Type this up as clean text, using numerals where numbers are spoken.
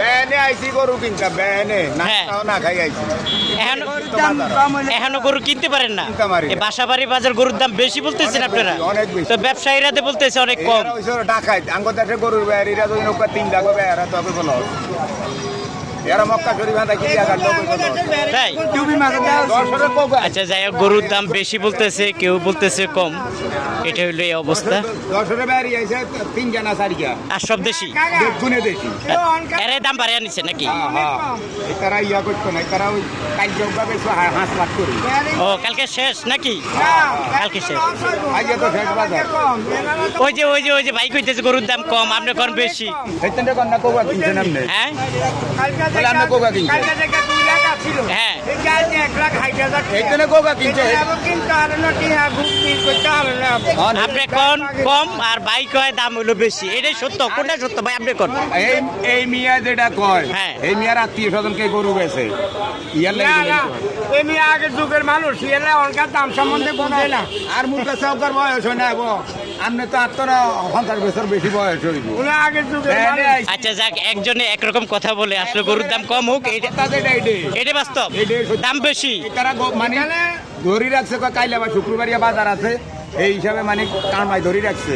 বেনে আইছি গরু কিনতে বেনে হ্যাঁ। না খাই আইছি এখনো গরু কিনতে পারেন না। কিনতে পারি না। এই বাসাবাড়ি বাজার গরুর দাম বেশি বলতেছেন অনেক আপনারা, বেশি, অনেক বেশি। তো ব্যবসায়ীরা তো বলতেছে অনেক কম। এরা হইছে ডাকাইত আঙ্গো দেশে গরুর বেয়ারিরা যদি নৌকা 3 লাখ বেয়ারা তো হবে বলো এরা মক্কা শরীফ আদা কি টাকা লোক তাই আচ্ছা, যাই হোক, গরুর দাম বেশি বলতেছে, কেউ বলতেছে কম। এটা হইলো এই অবস্থা। 10 বেয়ারি আইছে 3 জানা 4 গা আর সব দেশি দেখুনে দেখি এর দাম বাড়িয়ে নিচ্ছে নাকি? হ্যাঁ এটারা ইয়া করতো না এটারা ওই কাল জব্বা বেশ হাঁস লাখ করি ও কালকে শেষ নাকি? কালকে শেষ। আজকে তো শেষ বাজার ওই যে ভাই কইতেছে গরুর দাম কম, আপনি কোন বেশি? এইখানটা কন্যা কোবা কিনছেন আপনি হ্যাঁ বলে আপনি কোবা কিনছেন হ্যাঁ এইখানে কোবা কিনছে আপনি কোন কম আর ভাই কয় দাম হইলো বেশি, এটাই সত্য? কোনটা সত্য ভাই আপনি কোন? এই মিয়া যেটা কয় হ্যাঁ। এই মিয়ার আত্মীয় স্বজনকে গরু বেছে ইয়ার লাগে আগের যুগের মানুষ এরা অনকার দাম সম্বন্ধে বোঝে না। আর মুখ কাছে ওকার বয়স হয় না আপনি তো আত্মরা 50 বছর বেশি বয়স হইব ওরা আগের যুগের মানুষ। আচ্ছা যাক, একজনে একরকম কথা বলে, আসলে গরুর দাম কম হোক এটা বাস্তব, দাম বেশি। তারা মানে ধরি রাখছে কাইলে আবার শুক্রবারিয়া বাজার আছে এই হিসাবে মানে কারমাই ধরি রাখছে।